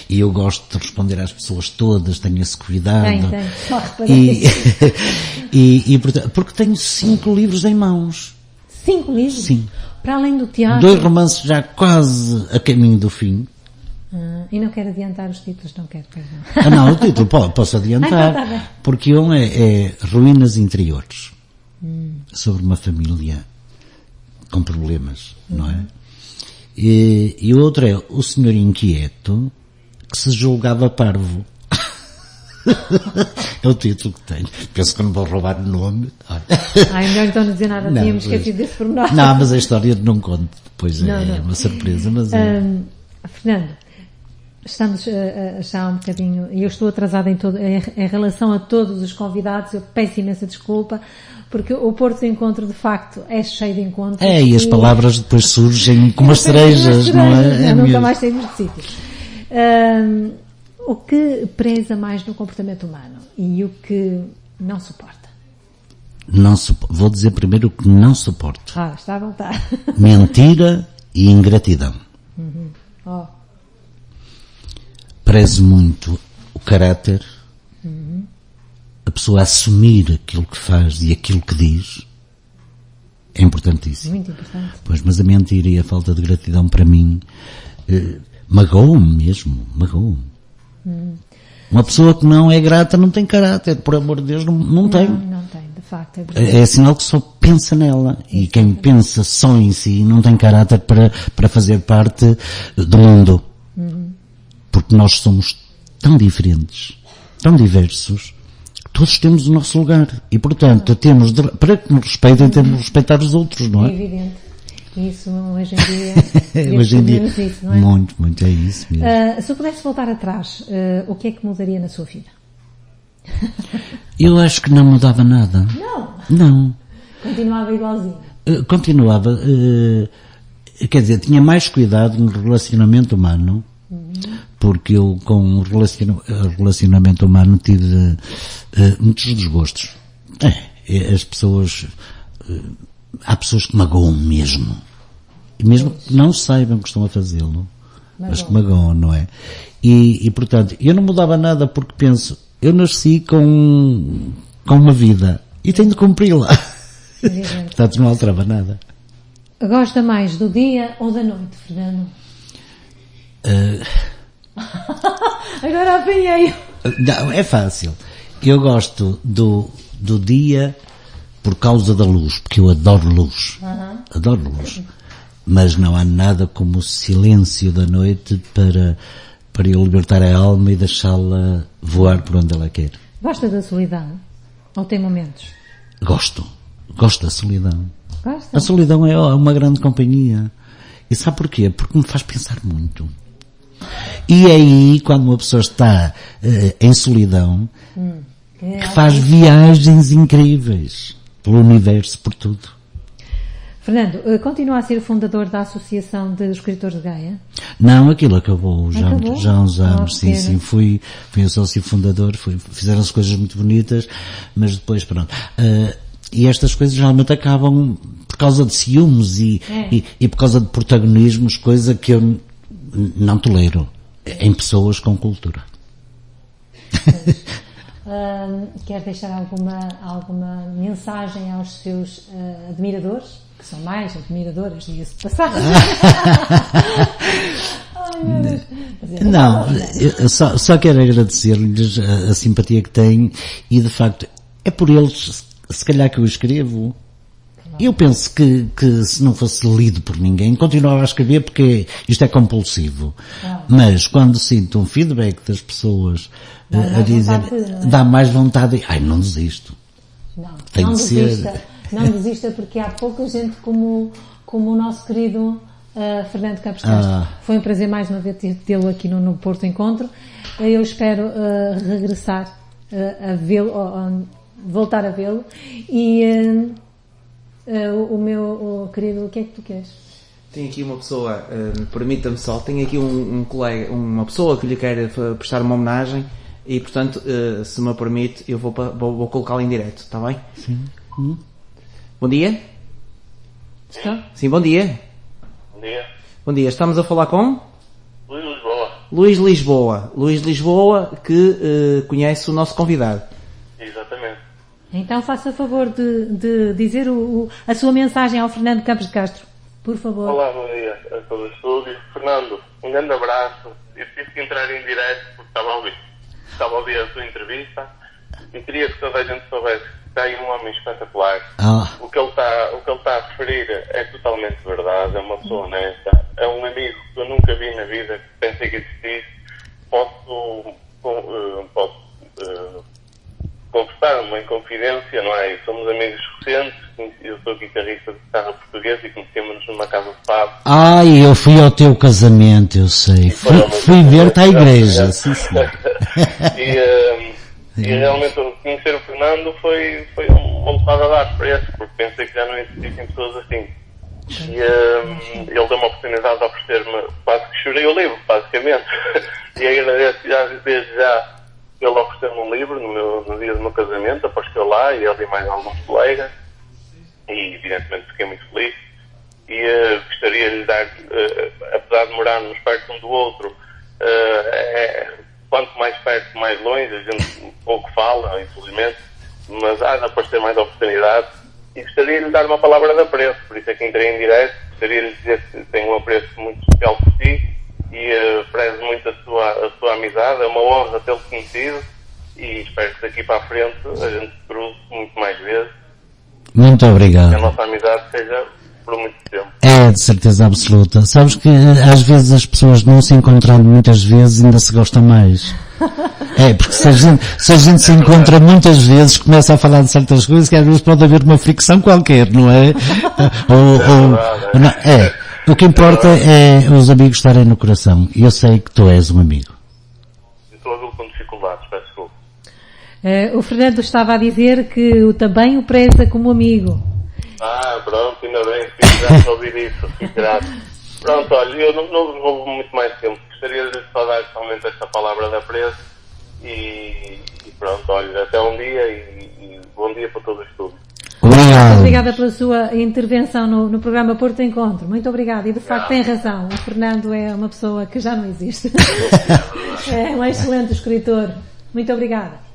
E eu gosto de responder às pessoas todas, tenho esse cuidado. Tem. Só reparei. Portanto, porque tenho 5 livros em mãos. 5 livros? Sim. Para além do teatro? 2 romances já quase a caminho do fim. E não quero adiantar os títulos, não quero, perdão. Não, o título posso adiantar, então tá bem. porque um é Ruínas Interiores, sobre uma família com problemas, não é? E o outro é O Senhor Inquieto, que se julgava parvo. É o título que tenho. Penso que não vou roubar o nome. Melhor então não dizer nada, tínhamos esquecido desse pormenor. Não, mas a história não conto, depois é uma surpresa. Mas Fernando, estamos já um bocadinho, e eu estou atrasada em relação a todos os convidados, eu peço imensa desculpa, porque o Porto de Encontro de facto é cheio de encontros. E as palavras depois surgem como as cerejas, não é? Nunca mais saímos de sítio. O que preza mais no comportamento humano e o que não suporta? Vou dizer primeiro o que não suporto. Está à vontade. Mentira e ingratidão. Prezo muito o caráter, a pessoa assumir aquilo que faz e aquilo que diz, é importantíssimo. Muito importante. Pois, mas a mentira e a falta de gratidão para mim magoam-me mesmo, magoam-me. Uma pessoa que não é grata não tem caráter, por amor de Deus, não tem. Não tem, de facto. É sinal que só pensa nela. E quem pensa só em si não tem caráter para fazer parte do mundo. Porque nós somos tão diferentes, tão diversos, que todos temos o nosso lugar. E, portanto, para que nos respeitem, temos de respeitar os outros, não é? É evidente. Isso hoje em dia, hoje em dia isso, não é? Muito, é isso mesmo. Se eu pudesse voltar atrás, o que é que mudaria na sua vida? Eu acho que não mudava nada. Não. Continuava igualzinho. Continuava, quer dizer, tinha mais cuidado no relacionamento humano, porque eu com o relacionamento humano tive muitos desgostos. As pessoas, há pessoas que magoam mesmo. E mesmo que não saibam que estão a fazê-lo, mas que magoam, não é? E portanto, eu não mudava nada porque penso, eu nasci com uma vida e tenho de cumpri-la. Portanto, não alterava nada. Gosta mais do dia ou da noite, Fernando? Agora apanhei. Não, é fácil. Eu gosto do dia por causa da luz, porque eu adoro luz. Adoro luz. Mas não há nada como o silêncio da noite para eu libertar a alma e deixá-la voar por onde ela quer. Gosta da solidão? Ou tem momentos? Gosto da solidão. Gosta? A solidão é uma grande companhia. E sabe porquê? Porque me faz pensar muito. E aí, quando uma pessoa está em solidão, que faz viagens incríveis pelo universo, por tudo. Fernando, continua a ser o fundador da Associação de Escritores de Gaia? Não, aquilo acabou já há uns anos. Sim, fui o sócio fundador, fizeram-se coisas muito bonitas, mas depois pronto. E estas coisas geralmente acabam por causa de ciúmes e por causa de protagonismos, coisa que eu não tolero em pessoas com cultura. Quer deixar alguma mensagem aos seus admiradores? que são mais admiradoras, diga-se de passagem. Ai, meu Deus. Não, eu só quero agradecer-lhes a simpatia que têm e, de facto, é por eles, se calhar, que eu escrevo. Eu penso que se não fosse lido por ninguém, continuava a escrever porque isto é compulsivo. Mas quando sinto um feedback das pessoas a dizer, dá mais vontade, não desisto. Tem de ser. Não desista porque há pouca gente como o nosso querido Fernando Campos Castro. Foi um prazer mais uma vez tê-lo aqui no Porto Encontro. Eu espero regressar a vê-lo, voltar a vê-lo e o meu querido, o que é que tu queres? Tenho aqui uma pessoa, permita-me só, tenho aqui um colega, uma pessoa que lhe quer prestar uma homenagem e, portanto, se me permite, eu vou colocá-la em direto, está bem? Sim. Bom dia? Está? Sim, bom dia. Bom dia. Bom dia, estamos a falar com? Luís Lisboa. Luís Lisboa. Luís Lisboa, que conhece o nosso convidado. Exatamente. Então faça favor de dizer a sua mensagem ao Fernando Campos de Castro, por favor. Olá, bom dia a todo o estúdio. Fernando, um grande abraço. Eu tive que entrar em direto porque estava a ouvir a sua entrevista e queria que toda a gente soubesse que está aí um homem espetacular. O que ele está a referir é totalmente verdade, é uma pessoa honesta, é um amigo que eu nunca vi na vida, que pensei que existisse. Posso conversar-me em confidência, não é? Somos amigos recentes, eu sou guitarrista de guitarra portuguesa e conhecemos numa casa de pub. Eu fui ao teu casamento, eu sei. Fui ver-te à igreja. Sim. E realmente conhecer o Fernando foi uma levada de ar para esse, porque pensei que já não existissem pessoas assim. E ele deu uma oportunidade de oferecer-me, quase que chorei o livro, basicamente. E agradeço desde já ele ofereceu-me um livro no dia do meu casamento, apareceu lá e ele e mais alguns colegas. E evidentemente fiquei muito feliz. E gostaria de lhe dar, apesar de morarmos perto um do outro, quanto mais perto, mais longe, a gente pouco fala, infelizmente, mas há de aparecer mais oportunidades. E gostaria de lhe dar uma palavra de apreço, por isso é que entrei em direto. Gostaria de lhe dizer que tenho um apreço muito especial por si e prezo muito a sua amizade. É uma honra tê-lo conhecido e espero que daqui para a frente a gente se cruze muito mais vezes. Muito obrigado. Que a nossa amizade seja por muito tempo. É, de certeza absoluta. Sabes que às vezes as pessoas não se encontrando muitas vezes ainda se gostam mais. Porque se a gente se encontra muitas vezes, começa a falar de certas coisas que às vezes pode haver uma fricção qualquer, não é? O que importa é os amigos estarem no coração. E eu sei que tu és um amigo. Estou a ouvir com dificuldades, peço desculpa. O Fernando estava a dizer que também o preza como amigo. Pronto, ainda bem, fico grato a ouvir isso, fico grato. Pronto, olha, eu não vos roubo muito mais tempo. Gostaria de só dar somente esta palavra de apreço e pronto, olha, até um dia e bom dia para todo o estúdio. Obrigada pela sua intervenção no programa Porto Encontro. Muito obrigada. E de facto tem razão. O Fernando é uma pessoa que já não existe. É um excelente escritor. Muito obrigada.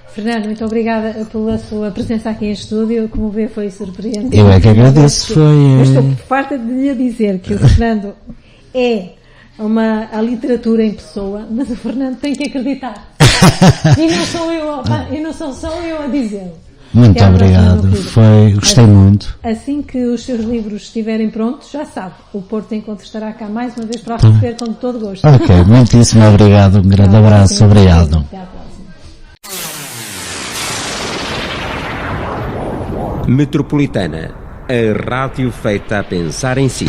Fernando, muito obrigada pela sua presença aqui em estúdio. Como vê, foi surpreendente. Eu é que agradeço. Eu estou farta de lhe dizer que o Fernando é a literatura em pessoa, mas o Fernando tem que acreditar. E não sou só eu a dizê-lo. Muito obrigado. Gostei muito. Assim que os seus livros estiverem prontos, já sabe, o Porto Encontro estará cá mais uma vez para receber com todo gosto. Ok, muitíssimo obrigado. Um grande abraço. Obrigado. Até à próxima. Metropolitana, a rádio feita a pensar em si.